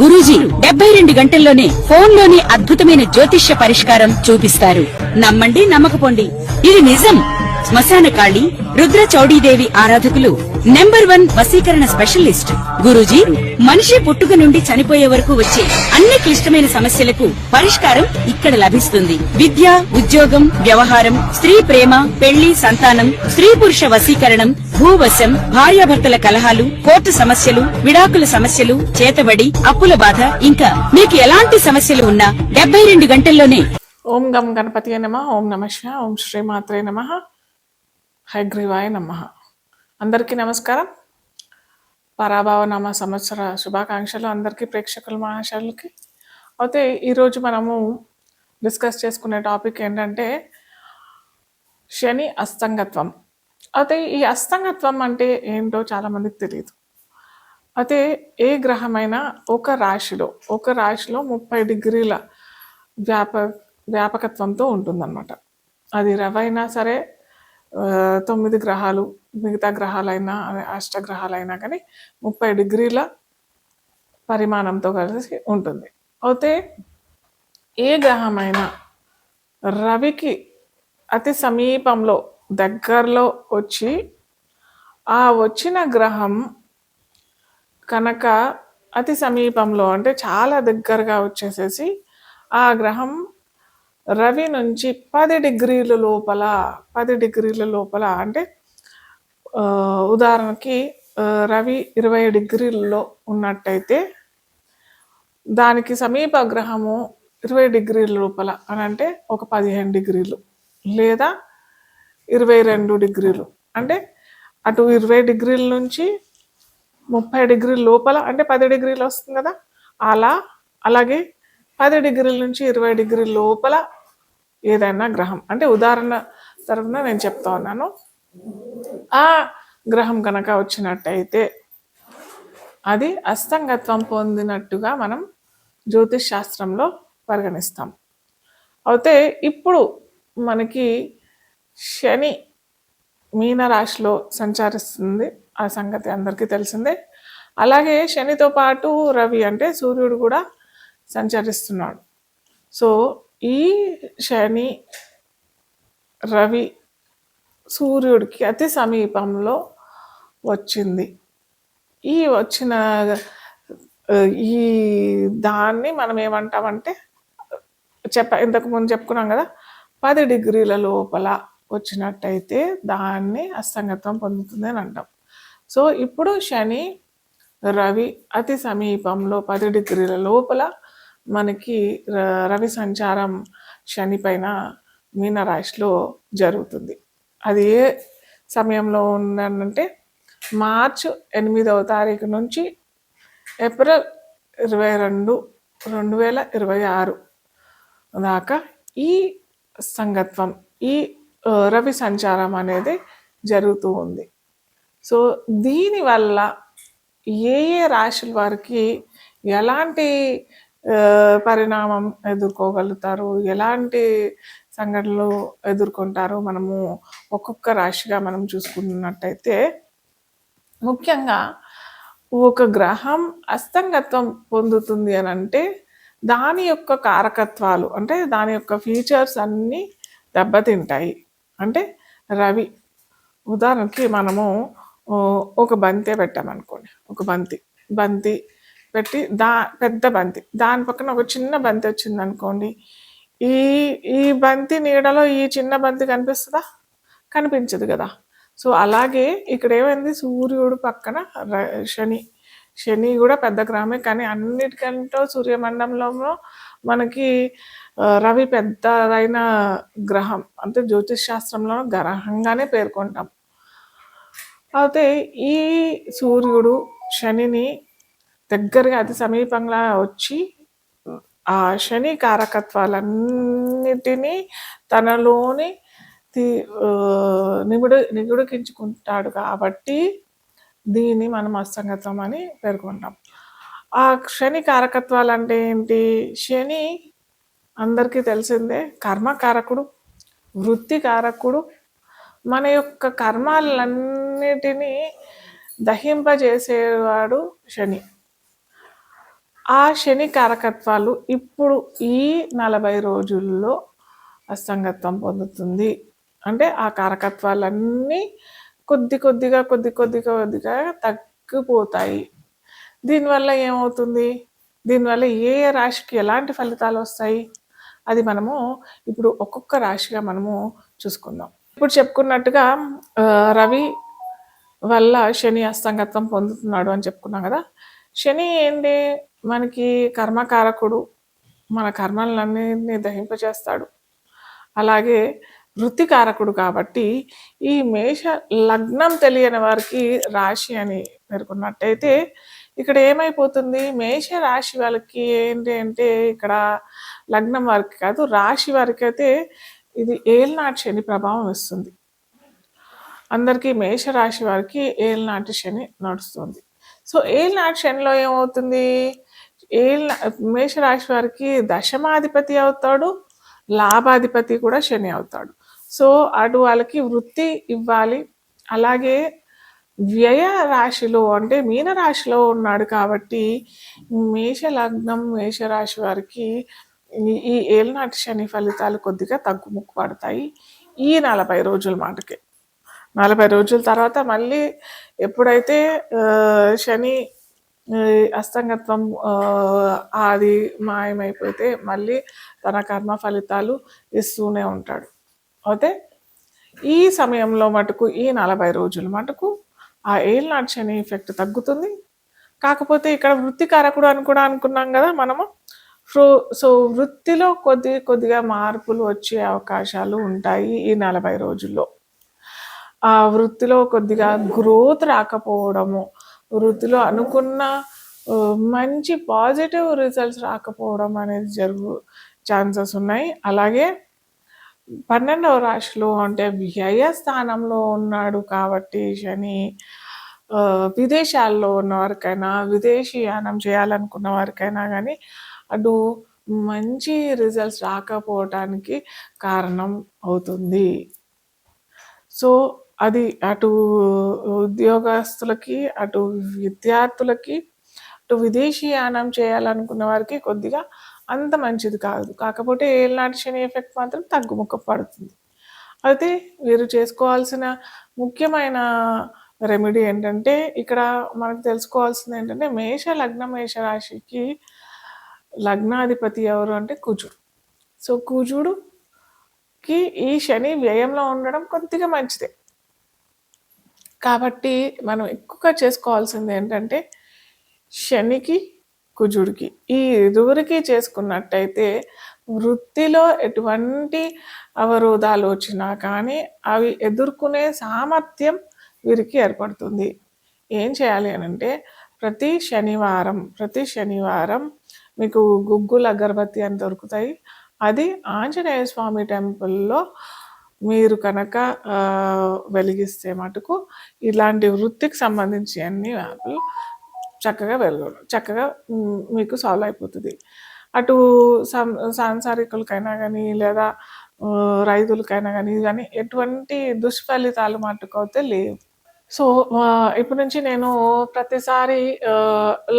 గురూజీ 72 గంటల్లోనే ఫోన్లోని అద్భుతమైన జ్యోతిష్య పరిష్కారం చూపిస్తారు. నమ్మండి, నమ్మకపోండి, ఇది నిజం. శ్మశాన కాళి రుద్ర చౌడీదేవి ఆరాధకులు నంబర్ 1 వశీకరణ స్పెషలిస్ట్ గురూజీ. మనిషి పుట్టుక నుండి చనిపోయే వరకు వచ్చే అన్ని క్లిష్టమైన సమస్యలకు పరిష్కారం ఇక్కడ లభిస్తుంది. విద్య, ఉద్యోగం, వ్యవహారం, స్త్రీ ప్రేమ, పెళ్లి, సంతానం, స్త్రీ పురుష వశీకరణం, భూవశం, భార్యాభర్తల కలహాలు, కోర్టు సమస్యలు, విడాకుల సమస్యలు, చేతబడి, అప్పుల బాధ, ఇంకా మీకు ఎలాంటి సమస్యలు ఉన్నా 72 గంటల్లోనే. ఓం గం గణపతియే నమః. ఓం నమః శివాయ. ఓం శ్రీ మాత్రే నమః. హయగ్రీవాయ నమః. అందరికీ నమస్కారం. పరాభవ నామ సంవత్సర శుభాకాంక్షలు అందరికీ, ప్రేక్షకుల మహాశయులకి. అయితే ఈరోజు మనము డిస్కస్ చేసుకునే టాపిక్ ఏంటంటే శని అస్తంగత్వం. అయితే ఈ అస్తంగత్వం అంటే ఏంటో చాలామందికి తెలియదు. అయితే ఏ గ్రహమైనా ఒక రాశిలో 30 డిగ్రీల వ్యాపకత్వంతో ఉంటుందన్నమాట. అది రవైనా సరే, 9 గ్రహాలు, మిగతా గ్రహాలైనా, అష్టగ్రహాలైనా కానీ 30 డిగ్రీల పరిమాణంతో కలిసి ఉంటుంది. అయితే ఏ గ్రహమైనా రవికి అతి సమీపంలో, దగ్గరలో వచ్చి ఆ వచ్చిన గ్రహం కనుక అతి సమీపంలో అంటే చాలా దగ్గరగా వచ్చేసేసి ఆ గ్రహం రవి నుంచి 10 డిగ్రీల లోపల అంటే ఉదాహరణకి రవి 20 డిగ్రీలలో ఉన్నట్టయితే దానికి సమీప గ్రహము 20 డిగ్రీల లోపల అని అంటే ఒక 15 డిగ్రీలు లేదా 22 డిగ్రీలు, అంటే అటు 20 డిగ్రీల నుంచి 30 డిగ్రీల లోపల అంటే 10 డిగ్రీలు వస్తుంది కదా. అలాగే 10 డిగ్రీల నుంచి 20 డిగ్రీల లోపల ఏదైనా గ్రహం, అంటే ఉదాహరణ తరఫున నేను చెప్తా ఉన్నాను, ఆ గ్రహం కనుక వచ్చినట్టయితే అది అస్తంగత్వం పొందినట్టుగా మనం జ్యోతిష్ శాస్త్రంలో పరిగణిస్తాం. అయితే ఇప్పుడు మనకి శని మీనరాశిలో సంచరిస్తుంది, ఆ సంగతి అందరికీ తెలిసిందే. అలాగే శనితో పాటు రవి అంటే సూర్యుడు కూడా సంచరిస్తున్నాడు. సో ఈ శని రవి సూర్యుడికి అతి సమీపంలో వచ్చింది. ఈ వచ్చిన ఈ దాన్ని మనం ఏమంటామంటే ఇంతకు ముందు చెప్పుకున్నాం కదా, 10 డిగ్రీల లోపల వచ్చినట్టయితే దాన్ని అస్తంగత్వం పొందుతుంది అని అంటాం. సో ఇప్పుడు శని రవి అతి సమీపంలో 10 డిగ్రీల లోపల మనకి రవి సంచారం శని పైన మీనరాశిలో జరుగుతుంది. అది ఏ సమయంలో ఉందంటే మార్చి 8వ తారీఖు నుంచి ఏప్రిల్ 22, 2026 దాకా ఈ సంగత్వం, ఈ రవి సంచారం అనేది జరుగుతూ ఉంది. సో దీనివల్ల ఏ రాశుల వారికి ఎలాంటి పరిణామం ఎదుర్కోగలుగుతారు, ఎలాంటి సంఘటనలు ఎదుర్కొంటారు, మనము ఒక్కొక్క రాశిగా మనం చూసుకున్నట్టయితే, ముఖ్యంగా ఒక గ్రహం అస్తంగత్వం పొందుతుంది అని అంటే దాని యొక్క కారకత్వాలు, అంటే దాని యొక్క ఫీచర్స్ అన్నీ దెబ్బతింటాయి. అంటే రవి, ఉదాహరణకి మనము ఒక బంతి పెట్టామనుకోండి, ఒక బంతి పెట్టి పెద్ద బంతి, దాని పక్కన ఒక చిన్న బంతి వచ్చింది అనుకోండి, ఈ బంతి నీడలో ఈ చిన్న బంతి కనిపిస్తుందా? కనిపించదు కదా. సో అలాగే ఇక్కడ ఏమైంది, సూర్యుడు పక్కన శని కూడా పెద్ద గ్రహమే, కానీ అన్నిటికంటే సూర్యమండలంలో మనకి రవి పెద్దదైన గ్రహం, అంటే జ్యోతిష్ శాస్త్రంలో గ్రహంగానే పేర్కొంటాం. అయితే ఈ సూర్యుడు శనిని దగ్గరగా అతి సమీపంగా వచ్చి ఆ శని కారకత్వాలన్నిటినీ తనలోని నిగుడికించుకుంటాడు కాబట్టి దీన్ని మనం అస్తంగత్వం అని పేర్కొంటాం. ఆ శని కారకత్వాలు అంటే ఏంటి? శని అందరికీ తెలిసిందే, కర్మకారకుడు, వృత్తికారకుడు, మన యొక్క కర్మాలన్నిటినీ దహింపజేసేవాడు శని. ఆ శని కారకత్వాలు ఇప్పుడు ఈ 40 రోజుల్లో అస్తంగత్వం పొందుతుంది. అంటే ఆ కారకత్వాలన్నీ కొద్దిగా తగ్గిపోతాయి. దీనివల్ల ఏమవుతుంది? దీనివల్ల ఏ ఏ రాశికి ఎలాంటి ఫలితాలు వస్తాయి? అది మనము ఇప్పుడు ఒక్కొక్క రాశిగా మనము చూసుకుందాం. ఇప్పుడు చెప్పుకున్నట్టుగా రవి వల్ల శని అస్తంగత్వం పొందుతున్నాడు అని చెప్పుకున్నాం కదా. శని ఏంటి? మనకి కర్మకారకుడు, మన కర్మలన్నింటినీ దహింపచేస్తాడు. అలాగే వృత్తికారకుడు కాబట్టి ఈ మేష లగ్నం తెలియని వారికి రాశి అని పేర్కొన్నట్టయితే ఇక్కడ ఏమైపోతుంది? మేష రాశి వాళ్ళకి ఏంటి అంటే ఇక్కడ లగ్నం వారికి కాదు, రాశి వారికి అయితే ఇది ఏలినాటి శని ప్రభావం ఇస్తుంది. అందరికీ మేషరాశి వారికి ఏలినాటి శని నడుస్తుంది. సో ఏలినాటి శనిలో ఏమవుతుంది? మేషరాశి వారికి దశమాధిపతి అవుతాడు, లాభాధిపతి కూడా శని అవుతాడు. సో అటు వాళ్ళకి వృత్తి ఇవ్వాలి. అలాగే వ్యయ రాశిలో అంటే మీన రాశిలో ఉన్నాడు కాబట్టి మేష లగ్నం మేషరాశి వారికి ఈ ఏలినాటి శని ఫలితాలు కొద్దిగా తగ్గుముక్కు పడతాయి ఈ 40 రోజుల మాటకి. 40 రోజుల తర్వాత మళ్ళీ ఎప్పుడైతే శని అస్తంగత్వం అది మాయమైపోతే మళ్ళీ తన కర్మ ఫలితాలు ఇస్తూనే ఉంటాడు. అయితే ఈ సమయంలో మటుకు ఈ 40 రోజుల మటుకు ఆ ఏలినాటి శని ఎఫెక్ట్ తగ్గుతుంది. కాకపోతే ఇక్కడ వృత్తికారకుడు అని కూడా అనుకున్నాం కదా మనము. సో వృత్తిలో కొద్దిగా మార్పులు వచ్చే అవకాశాలు ఉంటాయి ఈ 40 రోజుల్లో. ఆ వృత్తిలో కొద్దిగా గ్రోత్ రాకపోవడము, వృత్తిలో అనుకున్న మంచి పాజిటివ్ రిజల్ట్స్ రాకపోవడం అనేది ఛాన్సెస్ ఉన్నాయి. అలాగే 12వ రాశిలో అంటే వ్యయ స్థానంలో ఉన్నాడు కాబట్టి శని విదేశాల్లో ఉన్న వారికైనా, విదేశీయానం చేయాలనుకున్న వారికైనా కానీ అటు మంచి రిజల్ట్స్ రాకపోవటానికి కారణం అవుతుంది. సో అది అటు ఉద్యోగస్తులకి, అటు విద్యార్థులకి, అటు విదేశీయానం చేయాలనుకున్న వారికి కొద్దిగా అంత మంచిది కాదు. కాకపోతే ఏలినాటి శని ఎఫెక్ట్ మాత్రం తగ్గుముఖం పడుతుంది. అయితే వీరు చేసుకోవాల్సిన ముఖ్యమైన రెమెడీ ఏంటంటే ఇక్కడ మనకు తెలుసుకోవాల్సింది ఏంటంటే మేష లగ్నం మేషరాశికి లగ్నాధిపతి ఎవరు అంటే కుజుడు. సో కుజుడుకి ఈ శని వ్యయంలో ఉండడం కొద్దిగా మంచిదే. కాబట్టి మనం ఎక్కువగా చేసుకోవాల్సింది ఏంటంటే శనికి కుజుడికి ఈ ఇరువురికి చేసుకున్నట్టయితే వృత్తిలో ఎటువంటి అవరోధాలు వచ్చినా కానీ అవి ఎదుర్కొనే సామర్థ్యం వీరికి ఏర్పడుతుంది. ఏం చేయాలి అని అంటే ప్రతి శనివారం మీకు గుగ్గుల అగరబత్తి అని దొరుకుతాయి. అది ఆంజనేయ స్వామి టెంపుల్లో మీరు కనుక వెలిగిస్తే మటుకు ఇలాంటి వృత్తికి సంబంధించి అన్ని వ్యాపులు చక్కగా మీకు సాల్వ్ అయిపోతుంది. అటు సాంసారికులకైనా కానీ లేదా రైతులకైనా కానీ ఎటువంటి దుష్ఫలితాలు మట్టుకైతే లేవు. సో ఇప్పటి నుంచి నేను ప్రతిసారి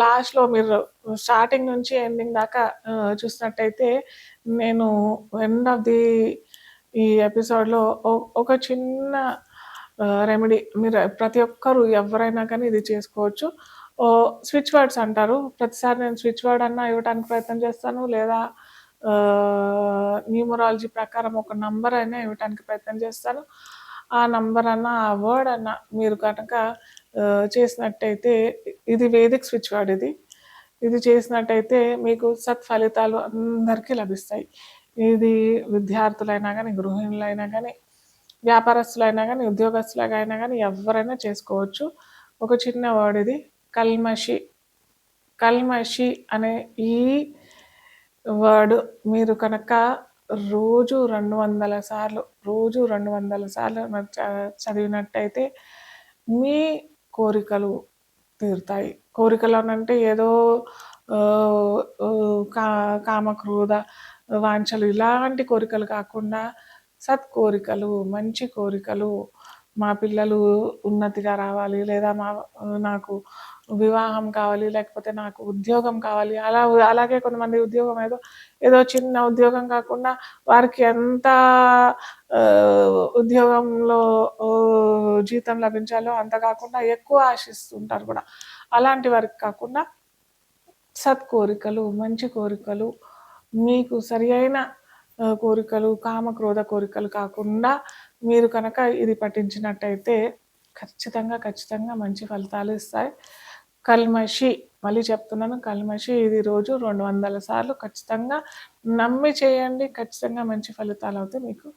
లాస్ట్లో మీరు స్టార్టింగ్ నుంచి ఎండింగ్ దాకా చూసినట్టయితే నేను ఎండ్ ఆఫ్ ది ఈ ఎపిసోడ్లో ఒక చిన్న రెమెడీ మీరు ప్రతి ఒక్కరు ఎవరైనా కానీ ఇది చేసుకోవచ్చు. స్విచ్ వర్డ్స్ అంటారు. ప్రతిసారి నేను స్విచ్ వర్డ్ అన్నా ఇవ్వడానికి ప్రయత్నం చేస్తాను, లేదా న్యూమరాలజీ ప్రకారం ఒక నంబర్ అయినా ఇవ్వడానికి ప్రయత్నం చేస్తాను. ఆ నంబర్ అన్నా ఆ వర్డ్ అన్నా మీరు కనుక చేసినట్టయితే ఇది వేదిక్ స్విచ్ వర్డ్. ఇది చేసినట్టయితే మీకు సత్ఫలితాలు అందరికీ లభిస్తాయి. ఇది విద్యార్థులైనా కానీ, గృహిణులైనా కానీ, వ్యాపారస్తులైనా కానీ, ఉద్యోగస్తులైనా కానీ ఎవరైనా చేసుకోవచ్చు. ఒక చిన్న వర్డ్ ఇది కల్మషి అనే ఈ వర్డ్ మీరు కనుక రోజు 200 సార్లు చదివినట్టయితే మీ కోరికలు తీరుతాయి. కోరికలు అనంటే ఏదో కామక్రోధ వాంఛలు ఇలాంటి కోరికలు కాకుండా సత్కోరికలు, మంచి కోరికలు, మా పిల్లలు ఉన్నతిగా రావాలి, లేదా నాకు వివాహం కావాలి, లేకపోతే నాకు ఉద్యోగం కావాలి, అలాగే కొంతమంది ఉద్యోగం ఏదో చిన్న ఉద్యోగం కాకుండా వారికి ఎంత ఆ, ఉద్యోగంలో ఆ, జీతం లభించాలో అంత కాకుండా ఎక్కువ ఆశిస్తుంటారు కూడా. అలాంటి వారికి కాకుండా సత్కోరికలు, మంచి కోరికలు, మీకు సరి అయిన కోరికలు, కామ క్రోధ కోరికలు కాకుండా మీరు కనుక ఇది పఠించినట్టయితే ఖచ్చితంగా మంచి ఫలితాలు ఇస్తాయి. కల్మషి, మళ్ళీ చెప్తున్నాను, కల్మషి ఇది రోజు 200 సార్లు ఖచ్చితంగా నమ్మి చేయండి. ఖచ్చితంగా మంచి ఫలితాలు అవుతాయి మీకు.